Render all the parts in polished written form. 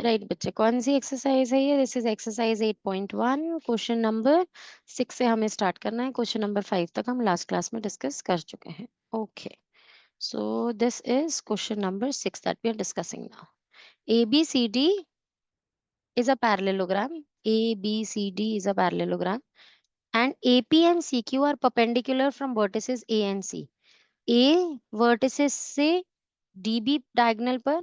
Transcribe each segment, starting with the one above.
Right बच्चे, कौन सी exercise है ये? This is exercise 8.1, question number 6 से हमें स्टार्ट करना है। क्वेश्चन नंबर 5 तक हम लास्ट क्लास में डिस्कस कर चुके हैं। Okay, so this is question number 6 that we are discussing now. ABCD is a parallelogram. ABCD is a parallelogram and AP and CQ are perpendicular from vertices A and C. A vertices से DB diagonal पर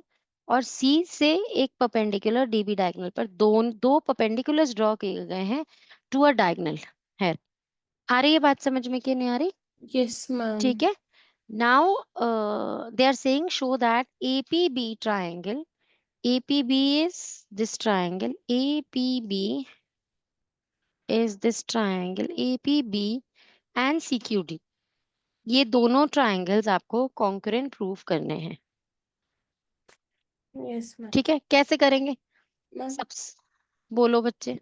और C से एक perpendicular DB diagonal पर दो perpendiculars draw किए गए हैं टू अ डायगोनल है। आ रही है बात समझ में कि नहीं आ रही? Yes, ma'am. ठीक है। Now they are saying show that APB triangle, APB is this triangle, APB is this triangle, APB and CQD, ये दोनों ट्राइंगल्स आपको कॉन्करेंट प्रूफ करने हैं। Yes, ma'am. ठीक है, कैसे करेंगे? Ma'am, सब बोलो बच्चे।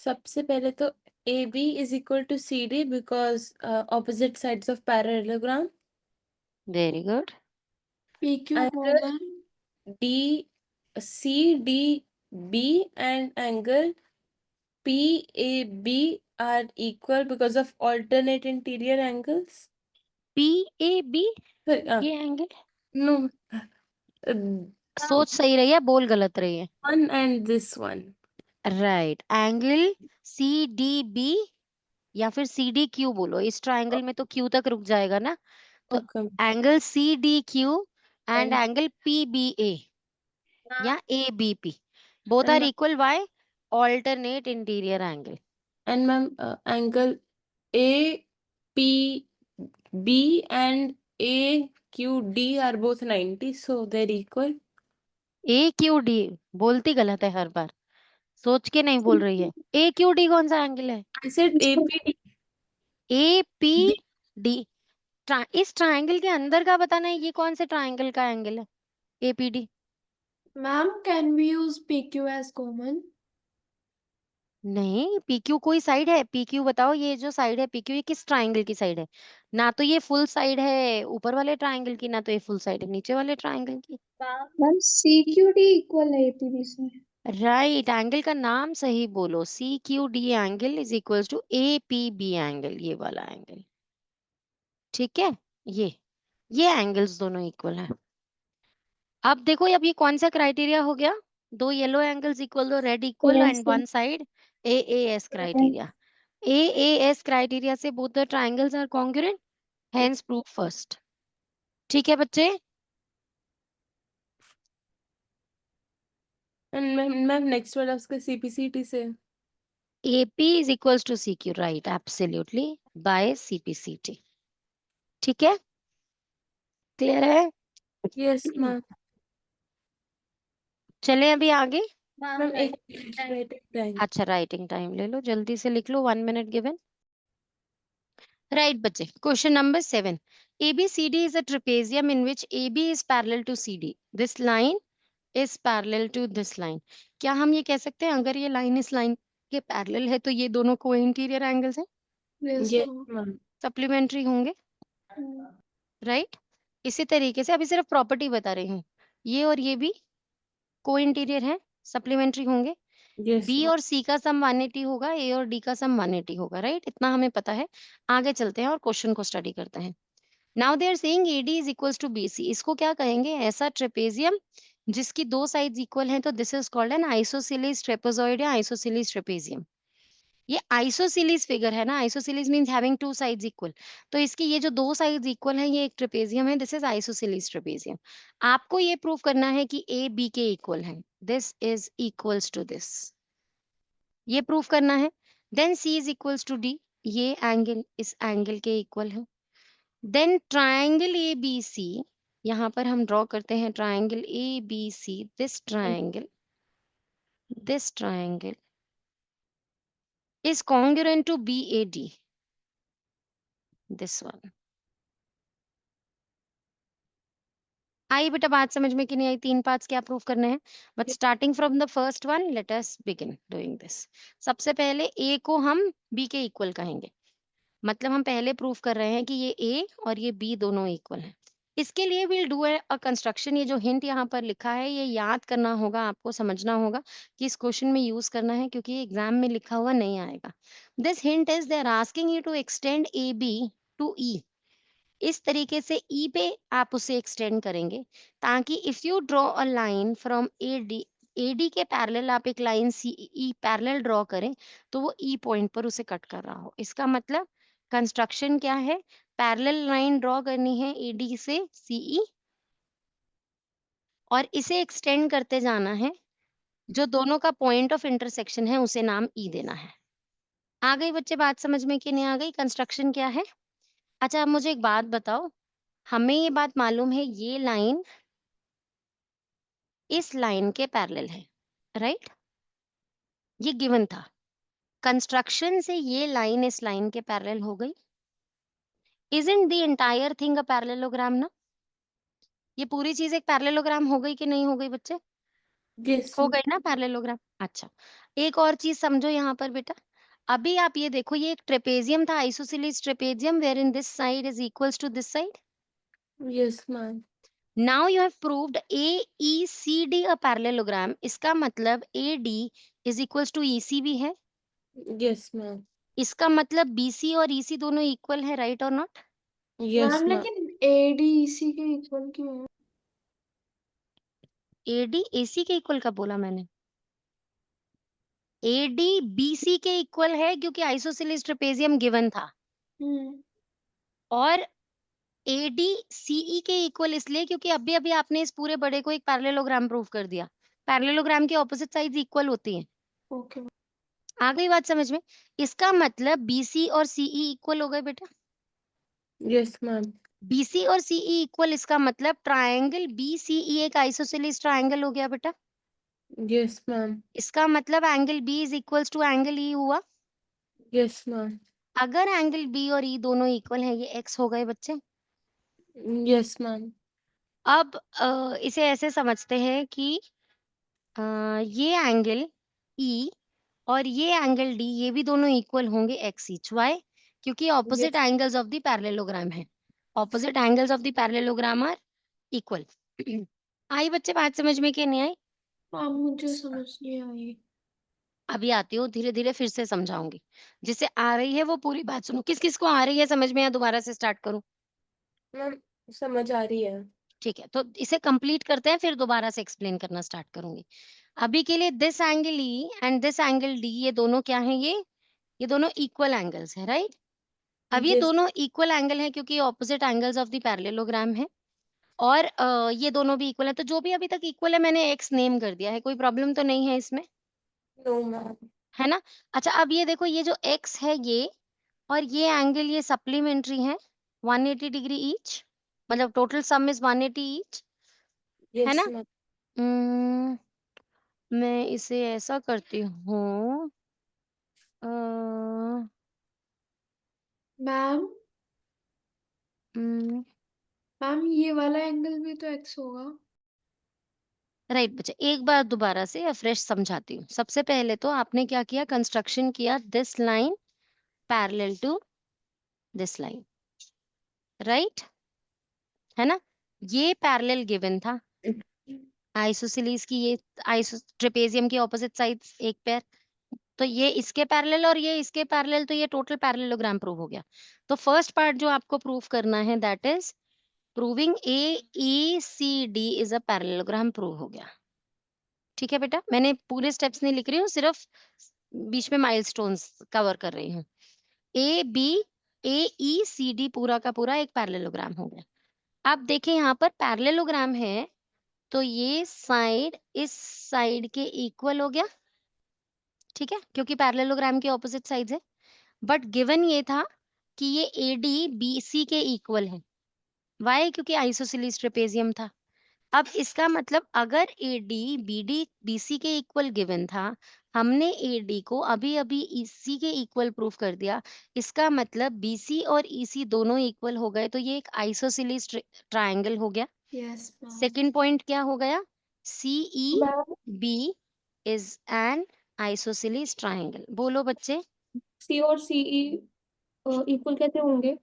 सबसे पहले तो AB is equal to CD because opposite sides of parallelogram. Very good. PQ Angle होगा CDB and angle PAB are equal because of alternate interior angles. PAB Sorry, ये एंगल no, सोच सही रही है, बोल गलत रही है। one and this one. Right, angle CDB या फिर CDQ बोलो, इस ट्राइंगल में तो Q तक रुक जाएगा ना, तो Okay. Angle CDQ and And angle PBA या ABP both are and equal by alternate interior angle. and ma'am, angle APB and AQD are both 90, so they're equal. AQD बोलती गलत है हर बार, सोच के नहीं बोल रही है। AQD कौन सा एंगल है? I said APD. APD इस ट्राइंगल के अंदर का बताना है, ये कौन से ट्राइंगल का एंगल है APD? Ma'am, can we use PQ as common? नहीं, PQ कोई साइड है? PQ बताओ, ये जो साइड है PQ, ये किस ट्राइंगल की साइड है? ना तो ये फुल साइड है ऊपर वाले ट्राइंगल की, ना तो ये फुल साइड है नीचे वाले ट्राइंगल की। मैम CQD इक्वल है APB से। राइट, एंगल का नाम सही बोलो। CQD angle is equals to APB angle, ये वाला एंगल। ठीक है, ये एंगल्स दोनों इक्वल है। अब देखो, अब ये कौन सा क्राइटेरिया हो गया? दो येलो एंगल्स इक्वल, दो red equal and one side AAS criteria. AAS criteria से both the triangles are congruent, hence proof first. ठीक है बच्चे? And ma'am, next वाला उसका CPCT से. AP is equals to CQ, right? Absolutely, by CPCT. ठीक है, क्लियर है? Yes, ma'am. चले अभी आगे। Ma'am, एक writing time. अच्छा, राइटिंग टाइम ले लो, जल्दी से लिख लो, 1 मिनट गिवन। राइट बच्चे, question number 7। ABCD is a trapezium in which AB is parallel to CD. This line is parallel to this line. क्या हम ये कह सकते हैं अगर ये लाइन इस लाइन के पैरेलल है तो ये दोनों को इंटीरियर एंगल्स हैं, Yes, Yes, ma'am. ma'am. Supplementary होंगे? राइट, इसी तरीके से अभी सिर्फ प्रॉपर्टी बता रही हूँ, ये और ये भी को इंटीरियर है, सप्लीमेंट्री होंगे। Yes, B ma'am. और सी का सम 180 होगा, ए और डी का सम 180 होगा। राइट, इतना हमें पता है। आगे चलते हैं और क्वेश्चन को स्टडी करते हैं। Now they are saying AD is equals to BC, इसको क्या कहेंगे? ऐसा ट्रेपेजियम जिसकी दो साइड्स इक्वल हैं, तो this is called an isosceles trapezoid या आइसोसेलेस ट्रेपेजियम। ये आइसोसेलेस फिगर है ना, isosceles means having two sides equal, तो इसकी ये जो दो साइड्स इक्वल है, ये एक ट्रेपेजियम है, दिस इज आइसोसेलेस ट्रेपेजियम। आपको ये प्रूव करना है कि A B के इक्वल है, this is equals to this, ये प्रूफ करना है। Then C is equals to D, ये एंगल इस एंगल के इक्वल है। देन ट्राइंगल ABC, यहाँ पर हम ड्रॉ करते हैं triangle ABC, this triangle is congruent to BAD, this one। आई बेटा बात समझ में कि नहीं आई? 3 पार्ट्स क्या प्रूफ करने हैं, but starting from the first one let us begin doing this. सबसे पहले A को हम B के इक्वल कहेंगे, मतलब हम पहले प्रूफ कर रहे हैं कि ये A और ये B दोनों इक्वल हैं। इसके लिए विल डू अ कंस्ट्रक्शन। ये जो हिंट यहाँ पर लिखा है ये याद करना होगा, आपको समझना होगा कि इस क्वेश्चन में यूज करना है, क्योंकि एग्जाम में लिखा हुआ नहीं आएगा। This hint is they are asking you to extend A B to E. इस तरीके से ई पे आप उसे एक्सटेंड करेंगे, ताकि if you draw a line from AD के पैरेलल आप एक line C E parallel draw करें, तो वो ई पॉइंट पर उसे कट कर रहा हो। इसका मतलब कंस्ट्रक्शन क्या है, पैरेलल लाइन ड्रॉ करनी है एडी से सीई और इसे एक्सटेंड करते जाना है। जो दोनों का पॉइंट ऑफ इंटरसेक्शन है उसे नाम ई देना है। आ गई बच्चे बात समझ में कि नहीं आ गई? कंस्ट्रक्शन क्या है? अच्छा, अब मुझे एक बात बताओ, हमें ये बात मालूम है ये लाइन इस लाइन के पैरेलल है, राइट? ये गिवन था। कंस्ट्रक्शन से ये लाइन इस लाइन के पैरेलल हो गई। Isn't the entire thing a parallelogram ना? ये पूरी चीज एक पैरेललोग्राम हो गई कि नहीं हो गई बच्चे? यस हो गई ना पैरेललोग्राम। अच्छा, एक और चीज समझो यहाँ पर बेटा। अभी आप ये देखो, ये एक ट्रेपेजियम था, isosceles trapezium, where in this side is equals to this side. Yes ma'am now you have proved AECD a parallelogram. इसका मतलब AD is equals to EC भी है। यस मैम इसका मतलब BC और EC दोनों इक्वल है, राइट और नॉट? यस मैम मैम लेकिन ADEC के इक्वल क्यों है? AD AC के इक्वल कब बोला मैंने? AD BC के इक्वल है क्योंकि आइसोसेलेस ट्रेपेजियम गिवन था, हम्म और AD CE के इक्वल इसलिए क्योंकि अभी अभी आपने इस पूरे बड़े को एक पैरेललोग्राम प्रूव कर दिया। पैरेललोग्राम की ऑपोजिट साइड्स इक्वल होती हैं। ओके आ गई बात समझ में? इसका मतलब BC और CE इक्वल हो गए बेटा। यस मैम BC और CE इक्वल, इसका मतलब ट्रायंगल BCE एक आइसोसेलेस ट्रायंगल हो गया बेटा। यस मैम इसका मतलब angle B is equals to angle E हुआ। यस मैम अगर एंगल B और E दोनों इक्वल है, ये x हो गए बच्चे। यस मैम अब इसे ऐसे समझते हैं कि ये एंगल E और ये एंगल D ये भी दोनों इक्वल होंगे x ईच। व्हाई? क्योंकि opposite yes angles of the parallelogram है। Opposite angles of the parallelogram are equal. आई बच्चे बात समझ में कि नहीं आई? मैम मुझे समझ नहीं आई। अभी आती हूँ, धीरे धीरे फिर से समझाऊंगी। जिसे आ रही है वो पूरी बात सुनो। किस किस को आ रही है समझ में, या दोबारा से स्टार्ट करूं? मैम समझ आ रही है ठीक है, तो इसे कंप्लीट करते हैं, फिर दोबारा से एक्सप्लेन करना स्टार्ट करूंगी। अभी के लिए this angle E and this angle D ये दोनों क्या है? ये दोनों इक्वल एंगल्स है, राइट? अब ये यस दोनों इक्वल एंगल है क्योंकि opposite angles of the parallelogram है, और ये दोनों भी इक्वल है। तो जो भी अभी तक इक्वल है मैंने x नेम कर दिया है, कोई प्रॉब्लम तो नहीं है इसमें, नो मैम है ना? अच्छा, अब ये देखो, ये जो x है ये, और ये एंगल ये सप्लीमेंट्री है, 180 डिग्री ईच, मतलब टोटल सम इज 180 ईच, है यस ना? मैम उम्म, मैं इसे ऐसा करती हूँ, अ, मैम उम्म, मैम ये वाला एंगल भी तो x होगा। राइट बच्चे, एक बार दोबारा से फ्रेश समझाती हूँ। सबसे पहले तो आपने क्या किया, कंस्ट्रक्शन किया, this line parallel to this line, right, है ना? ये पैरेलल गिवन था, आइसोसेलेस की ये आइसो ट्रेपेजियम की ऑपोजिट साइड्स एक पेयर, तो ये इसके पैरेलल और ये इसके पैरेलल, तो ये टोटल पैरेललोग्राम प्रूव हो गया। तो फर्स्ट पार्ट जो आपको प्रूव करना है that is proving AECD is a parallelogram, prove हो गया। ठीक है बेटा, मैंने पूरे स्टेप्स नहीं लिख रही हूँ, सिर्फ बीच में माइलस्टोन्स कवर कर रही हूँ। AECD पूरा का पूरा एक पैरेललोग्राम हो गया। अब देखें यहाँ पर पैरेललोग्राम है, तो ये साइड इस साइड के इक्वल हो गया, ठीक है, क्योंकि पैरेललोग्राम के ऑपोजिट साइड्स है। बट गिवन ये था कि ये AD BC के इक्वल है। व्हाई? क्योंकि आइसोसेलेस ट्रेपेजियम था। अब इसका मतलब अगर AD BD BC के इक्वल गिवन था, हमने AD को अभी अभी EC के इक्वल प्रूफ कर दिया, इसका मतलब BC और EC दोनों इक्वल हो गए, तो ये एक आइसोसेलेस ट्रायंगल हो गया। Yes ma'am. सेकंड पॉइंट क्या हो गया? Ma'am CEB is an isosceles triangle. बोलो बच्चे, सी और सीई इक्वल कैसे होंगे?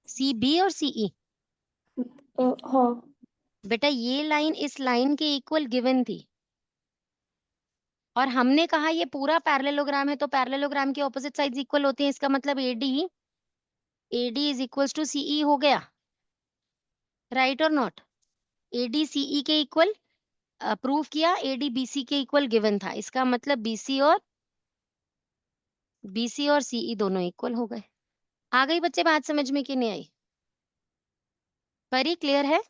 CB और CE हाँ बेटा ये लाइन इस लाइन के इक्वल गिवन थी और हमने कहा ये पूरा पैरेललोग्राम है तो पैरेललोग्राम की ऑपोजिट साइड्स इक्वल होती हैं, इसका मतलब AD is equals to CE हो गया, राइट और नॉट? AD CE के इक्वल प्रूव किया, AD BC के इक्वल गिवन था, इसका मतलब BC और CE दोनों इक्वल हो गए। आ गई बच्चे बात समझ में कि नहीं आई? परी क्लियर है?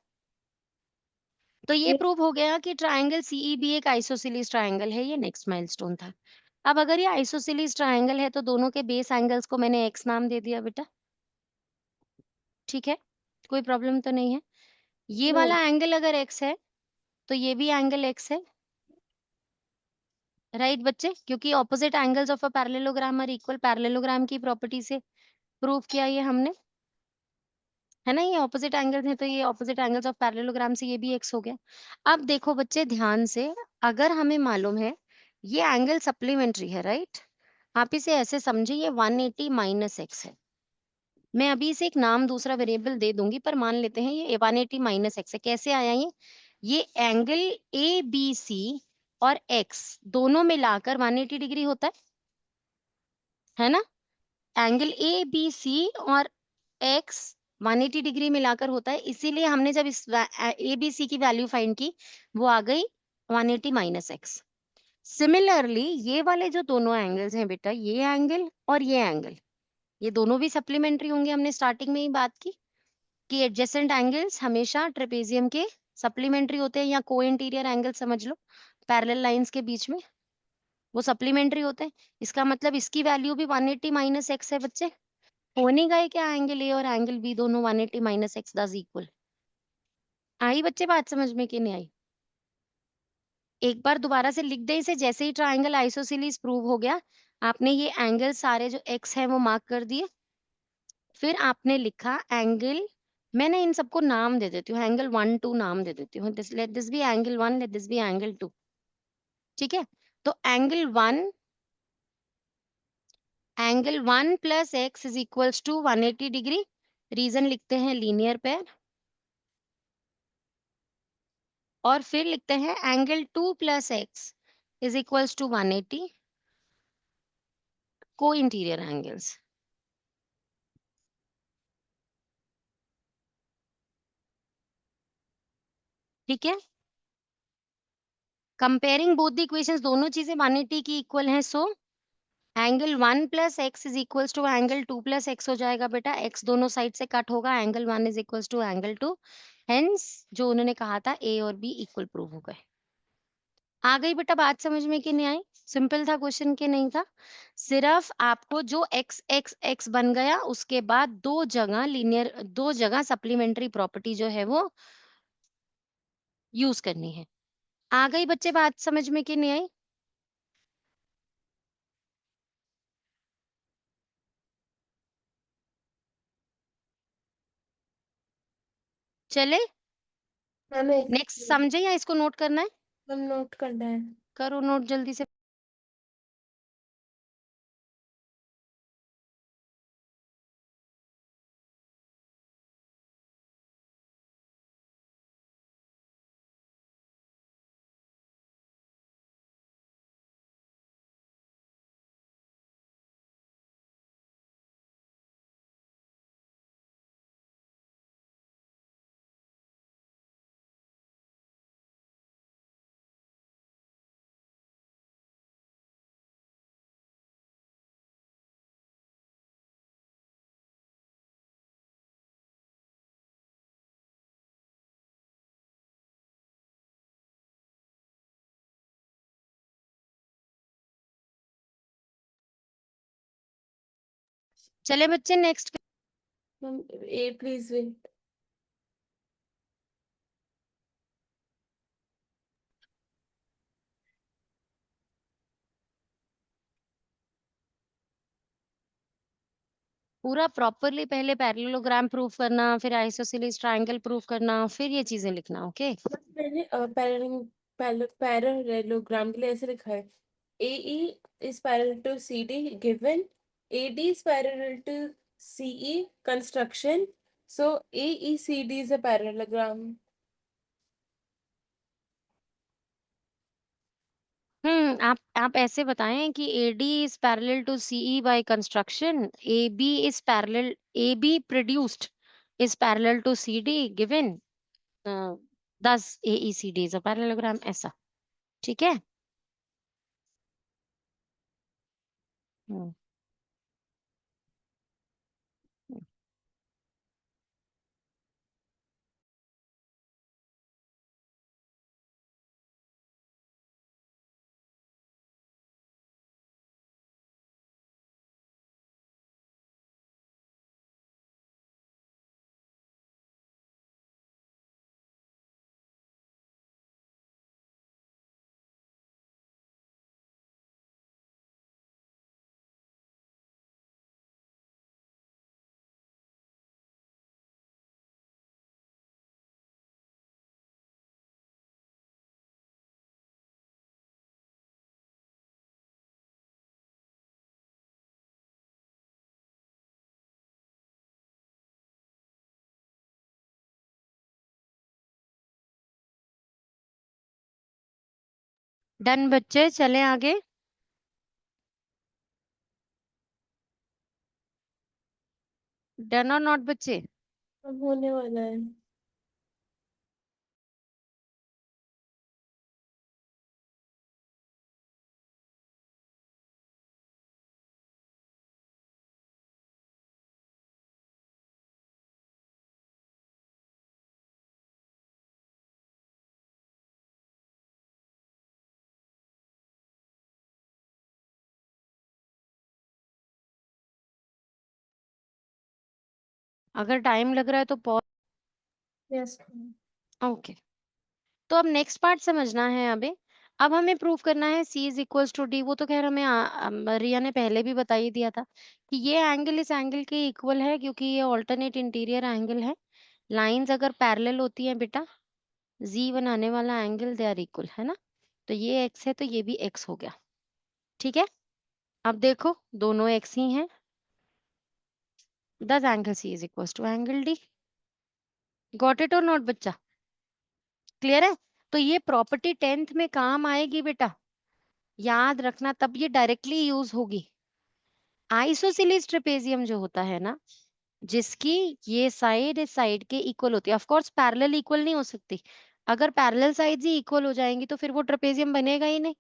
तो ये Yes. प्रूव हो गया कि ट्रायंगल सीई भी एक आइसोसेलेस ट्रायंगल है, ये नेक्स्ट माइलस्टोन था। अब अगर ये आइसोसेलेस ट्रायंगल है तो दोनों के बेस एंगल्स को मैंने एक्स नाम दे दिया बेटा, ठीक है, कोई प्रॉब्लम तो नहीं है। ये No. वाला एंगल अगर एक्स है तो ये भी एंगल एक्स है, राइट बच्चे, क्योंकि opposite angles of a parallelogram are equal, parallelogram की प्रॉपर्टी से प्रूव किया ये हमने, है ना, ये ऑपोजिट एंगल्स हैं तो ये ऑपोजिट एंगल्स ऑफ पैरेललोग्राम से ये भी एक्स हो गया। अब देखो बच्चे ध्यान से, अगर हमें मालूम है ये एंगल सप्लीमेंट्री है, राइट, आप इसे ऐसे समझिए ये 180 माइनस एक्स है। मैं अभी इसे एक नाम दूसरा वेरिएबल दे दूंगी पर मान लेते हैं ये 180 माइनस एक्स है। कैसे आया ये एंगल ए बी सी और एक्स दोनों मिलाकर 180 डिग्री होता है ना, एंगल ए बी सी और एक्स 180 डिग्री मिलाकर होता है, इसीलिए हमने जब इस ए बी सी की वैल्यू फाइंड की वो आ गई 180 माइनस एक्स। सिमिलरली ये वाले जो दोनों एंगल्स हैं बेटा, ये एंगल और ये एंगल, ये दोनों भी सप्लीमेंट्री होंगे। हमने स्टार्टिंग में ही बात की कि एडजेसेंट एंगल्स हमेशा ट्रेपेजियम के सप्लीमेंट्री होते हैं या को इंटीरियर एंगल समझ लो, पैरेलल लाइंस के बीच में वो सप्लीमेंट्री होते हैं। इसका मतलब इसकी वैल्यू भी 180 माइनस एक्स है बच्चे। हो नहीं गए क्या एंगल ए और एंगल बी दोनों 180 माइनस एक्स दस इक्वल? आई बच्चे बात समझ में कि नहीं आई? एक बार दोबारा से लिख दे इसे, जैसे ही ट्रायंगल आइसोसेलेस प्रूव हो गया आपने ये एंगल सारे जो एक्स है वो मार्क कर दिए, फिर आपने लिखा एंगल, मैंने इन सबको नाम दे देती हूँ, एंगल 1 2 नाम दे देती हूँ, let this be angle 1, let this be angle 2, ठीक है। तो angle 1 plus x is equals to 180 degree, reason लिखते हैं लीनियर पेयर, और फिर लिखते हैं angle 2 plus x is equals to 180 को इंटीरियर एंगल्स, ठीक है। कंपेयरिंग बोथ द इक्वेशंस, दोनों चीजें 180 की इक्वल हैं, so angle 1 plus x is equals to angle 2 plus x हो जाएगा बेटा, एक्स दोनों साइड से कट होगा, angle 1 is equals to angle 2, hence जो उन्होंने कहा था ए और बी इक्वल प्रूव हो गए। आ गई बेटा बात समझ में कि नहीं आई? सिंपल था क्वेश्चन के नहीं था, सिर्फ आपको जो एक्स एक्स एक्स बन गया उसके बाद दो जगह सप्लीमेंट्री प्रॉपर्टी जो है वो यूज करनी है। आ गई बच्चे बात समझ में कि नहीं आई? चले मैम एक नेक्स्ट समझे या इसको नोट करना है? मैम नोट करना है। करो नोट जल्दी से। चले बच्चे next. Ma'am uh please wait. पूरा प्रॉपरली पहले पैरेललोग्राम प्रूफ करना, फिर आइसोसेलेस ट्रायंगल प्रूफ करना, फिर ये चीजें लिखना, ओके। मैंने पैरेललोग्राम के लिए ऐसे लिखा है, AE is parallel to CD given, AD is parallel to CE construction, So AECD is a parallelogram. आप ऐसे बताएं कि AD is parallel to CE by construction, AB is parallel, AB produced is parallel to CD given, thus AECD is a parallelogram, ऐसा ठीक है। हम्म, done बच्चे, चलें आगे। डन और नॉट बच्चे? अब होने वाला है। अगर टाइम लग रहा है तो पॉज। यस। ओके, तो अब नेक्स्ट पार्ट समझना है अभी। अब हमें प्रूव करना है C is equals to D। वो तो खैर हमें रिया ने पहले भी बता ही दिया था कि ये एंगल इस एंगल के इक्वल है, क्योंकि ये ऑल्टरनेट इंटीरियर एंगल है। लाइंस अगर पैरेलल होती हैं बेटा, Z बनाने वाला एंगल दे आर इक्वल, है ना। तो ये x है तो ये भी x हो गया, ठीक है। अब देखो दोनों x ही हैं, thus angle C is equals to angle D। Got it और नॉट बच्चा? क्लियर है? तो ये प्रॉपर्टी 10th में काम आएगी बेटा, याद रखना, तब ये डायरेक्टली यूज होगी। आइसोसेलेस ट्रेपेजियम जो होता है ना, जिसकी ये साइड इस साइड के इक्वल होती है, ऑफ कोर्स पैरेलल इक्वल नहीं हो सकती। अगर पैरेलल साइड्स ही इक्वल हो जाएंगी तो फिर वो ट्रेपेजियम बनेगा ही नहीं,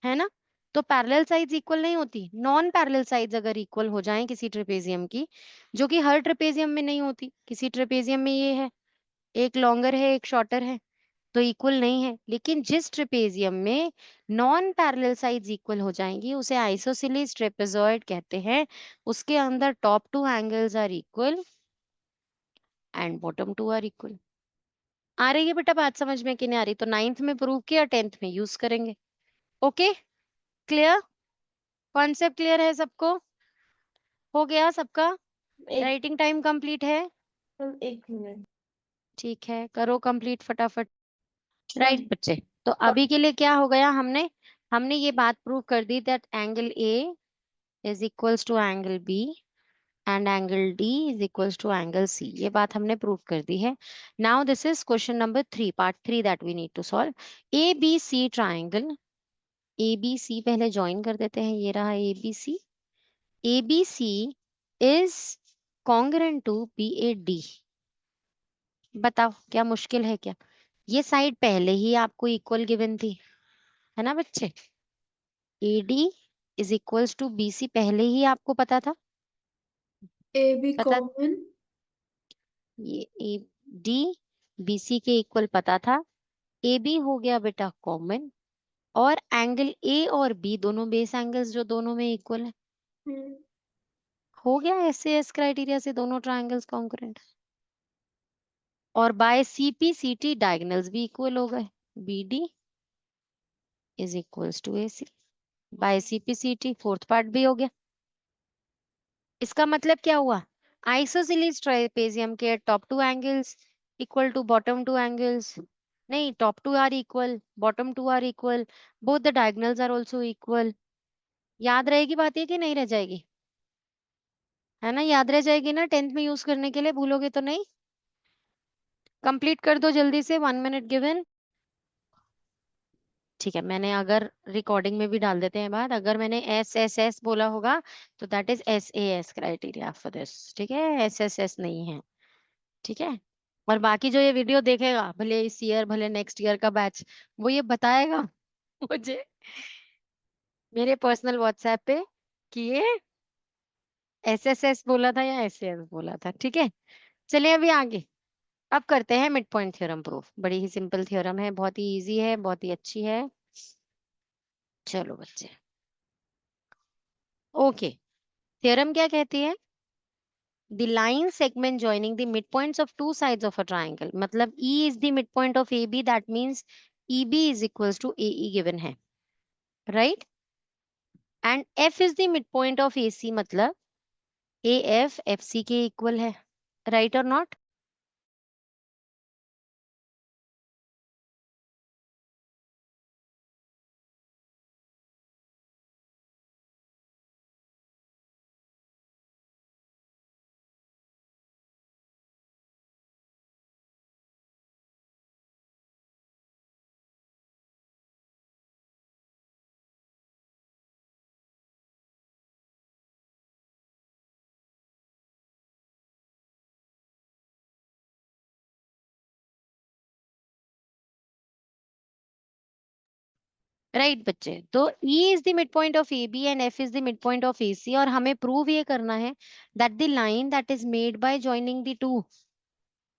है ना। तो पैरेलल साइड्स इक्वल नहीं होती, नॉन पैरेलल साइड्स अगर इक्वल हो जाएं किसी ट्रेपेजियम की, जो कि हर ट्रेपेजियम में नहीं होती, किसी ट्रेपेजियम में ये है, एक लॉन्गर है एक शॉर्टर है, तो इक्वल नहीं है। लेकिन जिस ट्रेपेजियम में नॉन पैरेलल साइड्स इक्वल हो जाएंगी उसे आइसोसेलेस ट्रेपेजॉइड कहते हैं। उसके अंदर top two angles are equal and bottom two are equal. आ रही है बेटा बात समझ में कि नहीं आ रही? तो 9th में प्रूव किया, 10th में यूज करेंगे। Okay, clear? कॉन्सेप्ट क्लियर है सबको? हो गया सबका? एक राइटिंग टाइम कंप्लीट है? एक मिनट। ठीक है, करो कंप्लीट फटाफट। राइट बच्चे, तो अभी के लिए क्या हो गया, हमने हमने ये बात प्रूव कर दी that angle A is equals to angle B and angle D is equals to angle C। ये बात हमने प्रूव कर दी है। Now this is question number 3, part 3 that we need to solve. ABC triangle, ABC पहले join कर देते हैं, ये रहा ABC। ABC is congruent to BAD। बताओ क्या मुश्किल है क्या? ये साइड पहले ही आपको इक्वल गिवन थी, है ना बच्चे। AD is equals to BC पहले ही आपको पता था, AB पता। common. ये AD BC के इक्वल पता था। AB हो गया बेटा कॉमन, और एंगल A और B दोनों बेस एंगल्स जो दोनों में इक्वल है, Hmm. हो गया SAS क्राइटेरिया से दोनों ट्रायंगल्स कॉन्ग्रुएंट। और बाय CP/CT डायगोनल्स भी इक्वल हो गए। BD is equals to AC by CP/CT, fourth part भी हो गया। इसका मतलब क्या हुआ? आइसोसेलेस ट्रापेजियम के top two angles equal to bottom two angles, नहीं, top two are equal, bottom two are equal, both the diagonals are also equal. याद रहेगी बात ये कि नहीं रह जाएगी? है ना, याद रह जाएगी ना 10th में यूज करने के लिए, भूलोगे तो नहीं। कंप्लीट कर दो जल्दी से, 1 मिनट गिवन। ठीक है, मैंने अगर रिकॉर्डिंग में भी डाल देते हैं बात, अगर मैंने SSS बोला होगा तो that is SAS criteria for this, ठीक है, SSS नहीं है, ठीक है। और बाकी जो ये वीडियो देखेगा, भले इस ईयर भले नेक्स्ट ईयर का बैच, वो ये बताएगा मुझे मेरे पर्सनल व्हाट्सएप पे कि ये SSS बोला था या SAS बोला था, ठीक है। चलिए अभी आगे, अब करते हैं मिड पॉइंट थ्योरम प्रूफ। बड़ी ही सिंपल थ्योरम है, बहुत ही इजी है, बहुत ही अच्छी है। चलो बच्चे, ओके। थ्योरम क्या कहती है? The line segment joining the midpoints of two sides of a triangle, मतलब E is the midpoint of AB, that means EB is equals to AE given है, right? And F is the midpoint of AC, मतलब AF FC के equal है, right or not? Right बच्चे, तो E is the midpoint of AB and F is the midpoint of AC, और हमें prove ये करना है that the line that is made by joining the two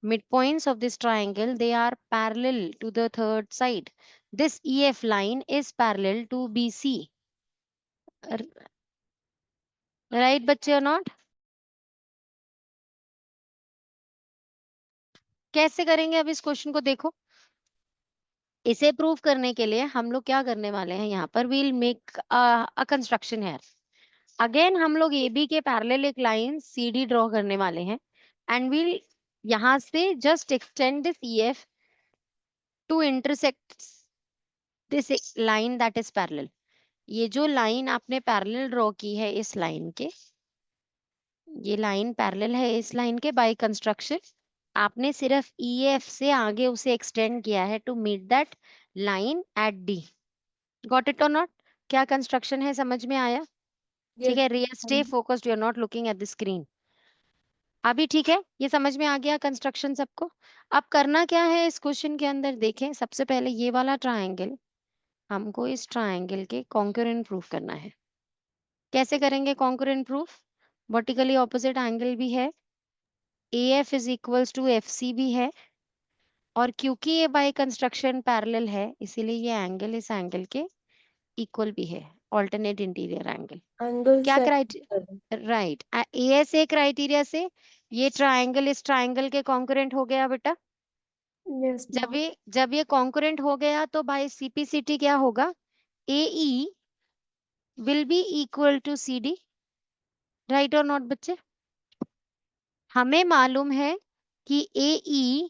midpoints of this triangle, they are parallel to the third side. This EF line is parallel to BC, right बच्चे or not? कैसे करेंगे अब इस question को? देखो, इसे prove करने के लिए हम लोग क्या करने वाले हैं, यहाँ पर we'll make a construction here. Again हम लोग AB के पैरेलल एक लाइन CD ड्रॉ करने वाले हैं, एंड विल यहाँ से just extend this EF to intersect this line that is parallel. ये जो लाइन आपने पैरेलल ड्रॉ की है इस लाइन के, ये लाइन पैरेलल है इस लाइन के, बाय कंस्ट्रक्शन आपने सिर्फ EF से आगे उसे एक्सटेंड किया है to meet that line at D। Got it और नॉट? क्या कंस्ट्रक्शन है, समझ में आया? ठीक Yes. है, Riya stay focused, you are not looking at the screen. अभी ठीक है, ये समझ में आ गया कंस्ट्रक्शन सबको? अब करना क्या है इस क्वेश्चन के अंदर, देखें, सबसे पहले ये वाला ट्रायंगल, हमको इस ट्रायंगल के कॉन्करेंट प्रूफ करना है। कैसे करेंगे concurrent proof? Vertically opposite angle भी है, AF is equals to FC भी है, और क्योंकि ये बाय कंस्ट्रक्शन पैरेलल है, इसीलिए ये एंगल इस एंगल के इक्वल भी है, ऑल्टरनेट इंटीरियर एंगल। Angle क्या set criteria? Right, ASA criteria से ये ट्रायंगल इस ट्रायंगल के कॉन्करेंट हो गया बेटा। Yes, ma'am. जब ये कॉन्करेंट हो गया तो भाई CPCT क्या होगा? AE will be equal to CD, right और नॉट बच्चे? हमें मालूम है कि AE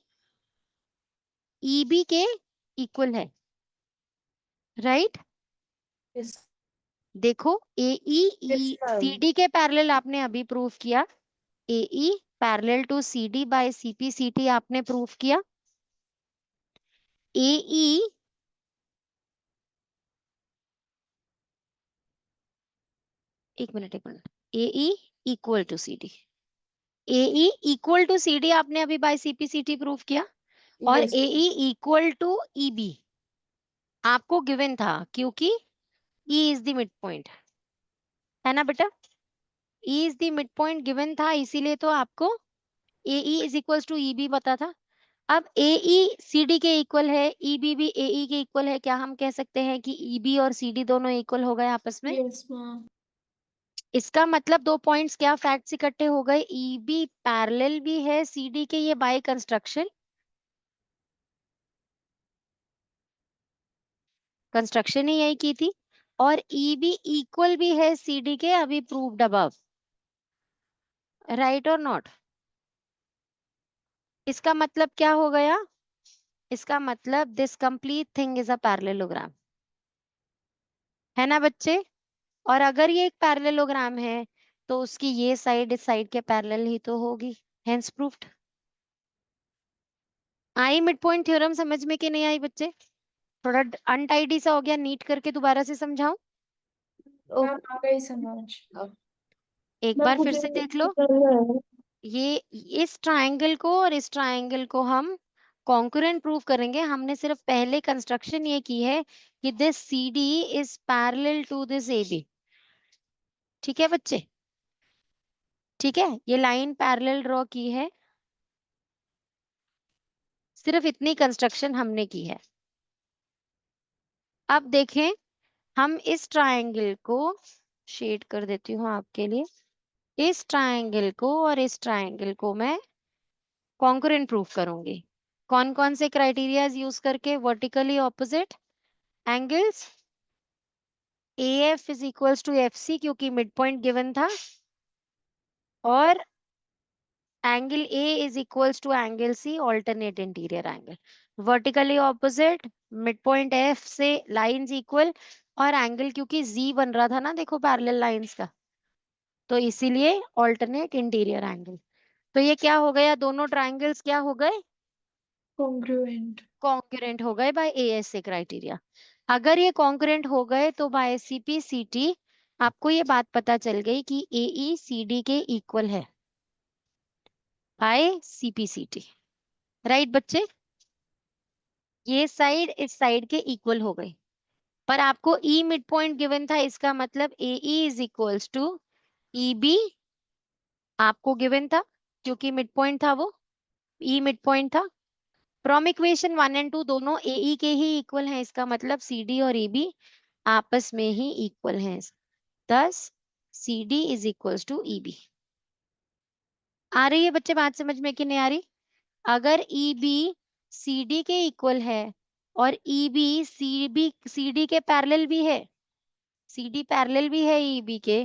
EB के इक्वल है, राइट? Yes. देखो, AE Yes, ma'am. CD के पैरेलल आपने अभी प्रूफ किया, AE parallel to CD by CPCT आपने प्रूफ किया, AE एक minute AE equal to CD, AE equal to CD आपने अभी बाय CPCT प्रूफ किया, और Yes. AE equal to EB आपको गिवन था, क्योंकि E is the mid point, है ना बेटा? E is the mid point given था, इसीलिए तो आपको AE is equals to EB पता था। अब AE CD के इक्वल है, EB भी AE के इक्वल है, क्या हम कह सकते हैं कि EB और CD दोनों इक्वल हो गए आपस में? Yes, ma'am. इसका मतलब दो पॉइंट्स क्या फैक्ट्स इकट्ठे हो गए, EB पैरेलल भी है CD के, ये बाय कंस्ट्रक्शन कंस्ट्रक्शन ही यही की थी, और EB इक्वल भी है CD के, अभी प्रूव्ड अबव, राइट और नॉट? इसका मतलब क्या हो गया? इसका मतलब this complete thing is a parallelogram, है ना बच्चे? और अगर ये एक पैरेललोग्राम है तो उसकी ये साइड इस साइड के पैरेलल ही तो होगी, हेंस प्रूव्ड। आई मिड पॉइंट थ्योरम समझ में कि नहीं आई बच्चे? थोड़ा अनटाइडी सा हो गया, नीट करके दोबारा से समझाऊं? मैम आ गई समझ। एक मैं बार फिर मुझे से देख लो। ये इस ट्रायंगल को और इस ट्रायंगल को हम कॉन्करेंट प्रूव करेंगे। हमने सिर्फ पहले कंस्ट्रक्शन ये की है कि this CD is parallel to this AB। ठीक है बच्चे? ठीक है, ये लाइन पैरेलल ड्रॉ की है, सिर्फ इतनी कंस्ट्रक्शन हमने की है। अब देखें, हम इस ट्रायंगल को शेड कर देती हूँ आपके लिए। इस ट्रायंगल को और इस ट्रायंगल को मैं कॉन्करेंट प्रूफ करूंगी। कौन कौन से क्राइटेरियाज यूज करके? Vertically opposite angles, AF is equals to FC क्योंकि मिड पॉइंट गिवन था, और angle A is equals to angle C, alternate interior angle. Vertically opposite, mid point F से लाइंस इक्वल, और एंगल क्योंकि Z बन रहा था ना, देखो पैरेलल लाइंस का, तो इसीलिए ऑल्टरनेट इंटीरियर एंगल। तो ये क्या हो गया? दोनों ट्रायंगल्स क्या हो गए? कॉन्ग्रुएंट। कॉन्करेंट हो गए बाय ASA क्राइटेरिया। अगर ये कॉन्करेंट हो गए तो बाय CPCT आपको ये बात पता चल गई कि AE CD के इक्वल है बाय CPCT। राइट बच्चे? ये साइड इस साइड के इक्वल हो गई, पर आपको E मिड पॉइंट गिवन था, इसका मतलब AE is equals to EB आपको गिवन था, क्योंकि मिड पॉइंट था वो, E मिड पॉइंट था। फ्रॉम इक्वेशन 1 और 2 दोनों AE के ही इक्वल हैं, इसका मतलब CD और EB आपस में ही इक्वल हैं। thus CD is equals to EB। आ रही है बच्चे बात समझ में कि नहीं आ रही? अगर EB CD के इक्वल है और EB CD के पैरेलल भी है, CD पैरेलल भी है EB के,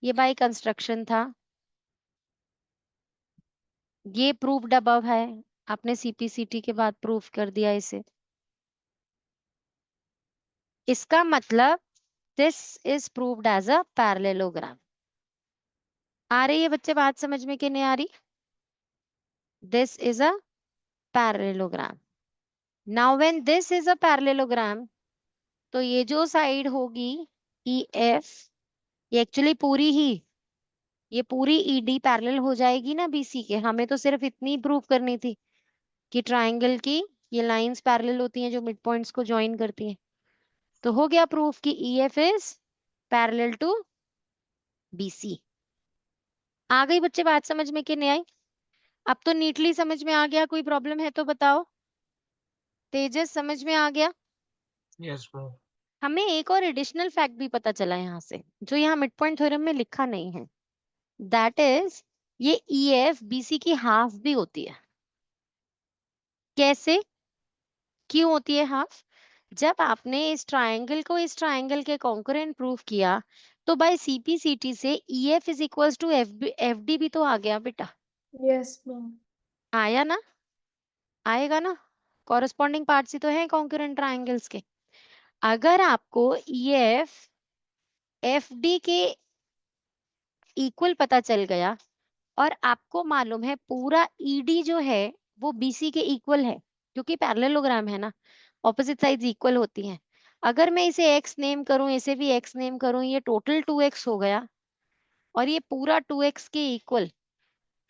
ये बाय कंस्ट्रक्शन था, ये प्रूव्ड अबव है, आपने CPCT के बाद प्रूफ कर दिया इसे। इसका मतलब this is proved as a parallelogram. आ रही है बच्चे बात समझ में कि नहीं आ रही? This is a parallelogram. Now when this is a parallelogram, तो ये जो साइड होगी EF, ये एक्चुअली ये पूरी ED पैरेलल हो जाएगी ना BC के। हमें तो सिर्फ इतनी प्रूव करनी थी कि ट्रायंगल की ये लाइंस पैरेलल होती हैं जो मिड पॉइंट्स को ज्वाइन करती हैं। तो हो गया प्रूफ कि EF is parallel to BC। आ गई बच्चे बात समझ में कि नहीं आई? अब तो नीटली समझ में आ गया, कोई प्रॉब्लम है तो बताओ। तेजस समझ में आ गया? Yes bro. हमें एक और एडिशनल फैक्ट भी पता चला यहाँ से, जो यहाँ मिड पॉइंट थ्योरम में लिखा नहीं है। दैट इज ये EF BC की हाफ भी होती है। कैसे, क्यों होती है हाफ? जब आपने इस ट्रायंगल को इस ट्रायंगल के कॉन्करेंट प्रूफ किया, तो बाय CPCT से EF is equals to FD भी तो आ गया बेटा। Yes ma'am. आया ना? आएगा ना? कॉरेस्पॉन्डिंग पार्ट्स ही तो हैं कॉन्करेंट ट्रायंगल्स के। अगर आपको EF FD के इक्वल पता चल गया और आपको मालूम है पूरा ED जो है वो BC के इक्वल है, क्योंकि पैरेललोग्राम है ना, ऑपोजिट साइड्स इक्वल होती हैं। अगर मैं इसे x नेम करूं, इसे भी x नेम करूं, ये टोटल 2x हो गया और ये पूरा 2x के equal.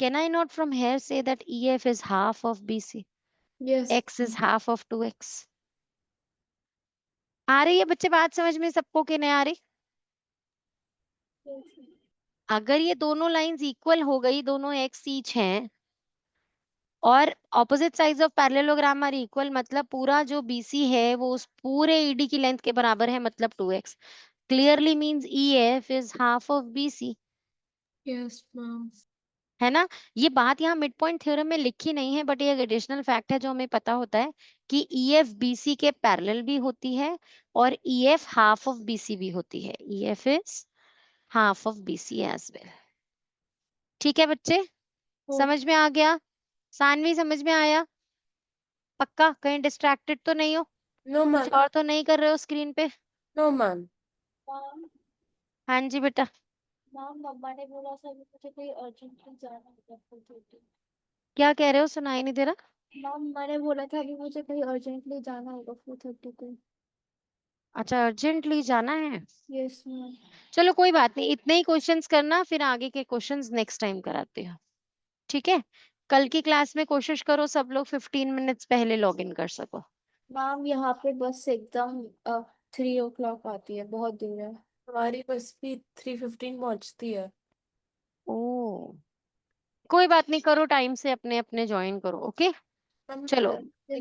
Can I not from here say that EF is half of BC? Yes. x is half of 2x। आ रही है बच्चे बात समझ में सबको कि नहीं आ रही? अगर ये दोनों लाइंस इक्वल हो गई, दोनों x ईच हैं और opposite sides of parallelogram are equal, मतलब पूरा जो BC है वो उस पूरे ED की लेंथ के बराबर है, मतलब 2x। Clearly means EF is half of BC, yes ma'am. है ना? ये बात यहाँ मिड पॉइंट थ्योरम में लिखी नहीं है, बट ये एक एडिशनल फैक्ट है जो हमें पता होता है कि EF BC के पैरेलल भी होती है और EF हाफ ऑफ BC भी होती है। EF is half of BC as well. ठीक है बच्चे, समझ में आ गया? सानवी समझ में आया? पक्का? कहीं डिस्ट्रैक्टेड तो नहीं हो? नो कुछ मैम। और तो नहीं कर रहे हो स्क्रीन पे? No ma'am. हाँ जी बेटा। मैम मम्मा ने बोला था कि मुझे कहीं अर्जेंटली जाना होगा 4:30। क्या कह रहे हो, सुनाई नहीं दे रहा। मैम मैंने बोला था कि मुझे कहीं अर्जेंटली जाना होगा 4:30 को। अच्छा, अर्जेंटली जाना है। Yes ma'am. चलो कोई बात नहीं, इतने ही क्वेश्चंस करना, फिर आगे के क्वेश्चंस नेक्स्ट टाइम कराते हो, ठीक है। कल की क्लास में कोशिश करो सब लोग 15 मिनट्स पहले लॉग इन कर सको। मैम यहाँ पे बस एकदम 3 o'clock आती है, बहुत दूर है। हमारी बस भी 3:15 पहुंचती है। ओ, कोई बात नहीं, करो टाइम से, अपने अपने ज्वाइन करो, ओके। मैम चलो। एक